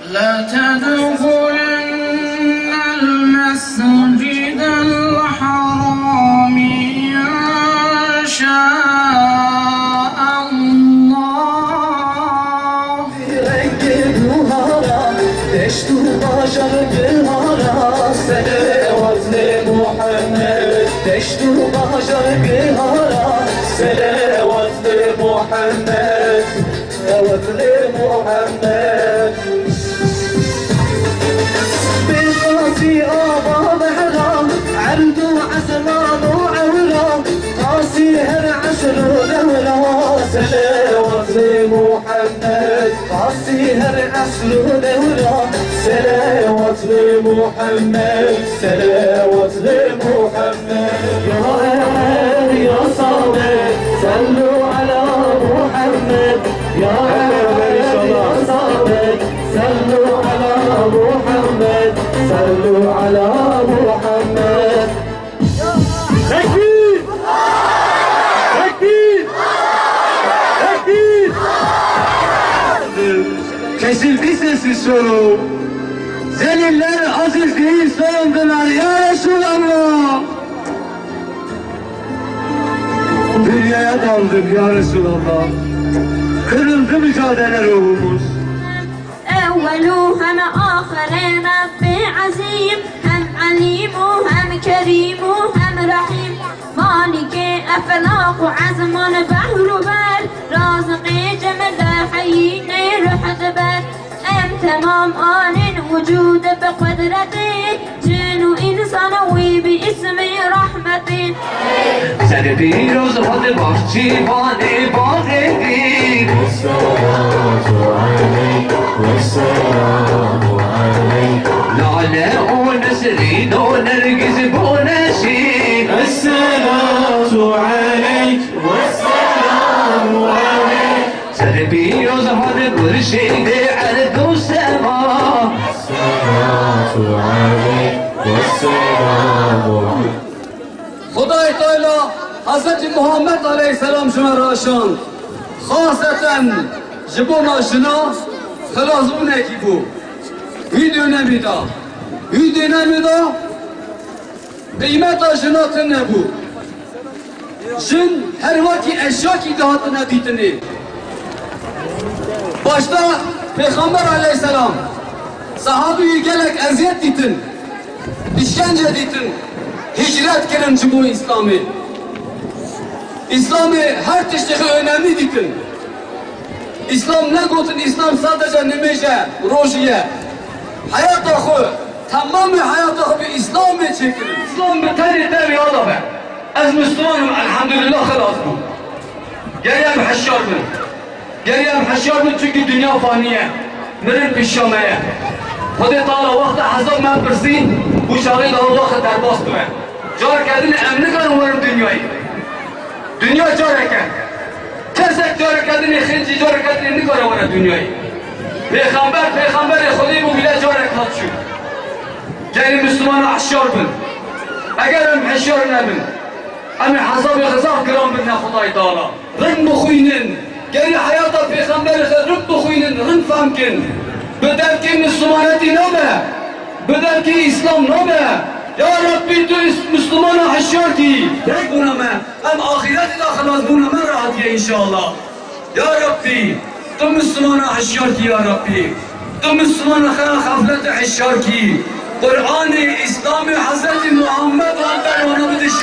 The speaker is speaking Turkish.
لتدخلن المسجد الحرام إن شاء الله. دشت باشر بهارا سلوات لمحمد دشت باشر بهارا سلوات لمحمد سلوات لمحمد بقاسي آبا بحرا عرضو عسلان وعورا قاسي هر عسر ودورا سلوات لمحمد قاسي هر عسر ودورا سلوات لمحمد سلوات لمحمد يا أهل يا صابر صلوا على محمد يا أهل يا صابر صلوا على محمد صلوا على محمد. Tekbir! Tekbir! Tekbir! Kesildi sesi soru. Zeliller azizliği sorundular ya Resulallah. Dünyaya daldık ya Resulallah. Kırıldı mücadele ruhumuz. أولو هم آخرين ربي عزيم هم عليم هم كريم هم رحيم مالك أفلاق عزمان بحر بر رازق جمل حيين روح دبر أم تمام آن وجود بقدرته جن إنسان وباسم رحمته Seni bir uzmanı bahçıvanı bahredin. والصلاة عليك والسلام عليك Lale o nesrin o nergiz bu neşin. الصلاة عليك والسلام عليك Seni bir uzmanı bir şeyde erdu sema. الصلاة عليك والسلام عليك خدای تعالی حضرت محمد علیه السلام شما راشان خاصتا جبو ماشنا خلاص بونه کی بو ویدیو نمیدا قیمت آشناتن نبو جن her vakit eşya ki dağıtına ditini başta Peygamber aleyhisselam sahabeyi gelek eziyet ditin işkence ditin hicret kirin Cumhur İslami İslami her tiştiği önemli ditin İslam ne gotun İslam sadece nemeşe rojiye hayat akı tamamı hayat akı bir İslam'ı çekilir İslam biteri der ya da be az Müslümanım elhamdülillah halas bu geriyem haşyar bin çünkü dünya faniye mirin pişameye Hadi Teala vakti hazır men birsin bu şahit Allah vakti derbast be car kedini emni kan umarım dünyayı dünya car eken kesek car kedini khinci car kedini ne kadar var dünyayı Peygamberi Khudi bu bile car ekat şu geri Müslümana haşyar bin eğer em haşyar nebin em hazab-ı gızaf gram bin ne Huday Teala rın bu khuynin geri hayata Peygamberi rın bu khuynin rın famkin بدل ki Müslümaneti nome, bedel ki İslam nome. Ya Rabbi tu Müslümana haşyar ki, tek buna me, hem ahireti de halas buna me rahat ye inşallah. Ya Rabbi, tu Müslümana haşyar ki ya Rabbi, tu Müslümana khafleti haşyar ki, Kur'an-ı İslam-ı Hazreti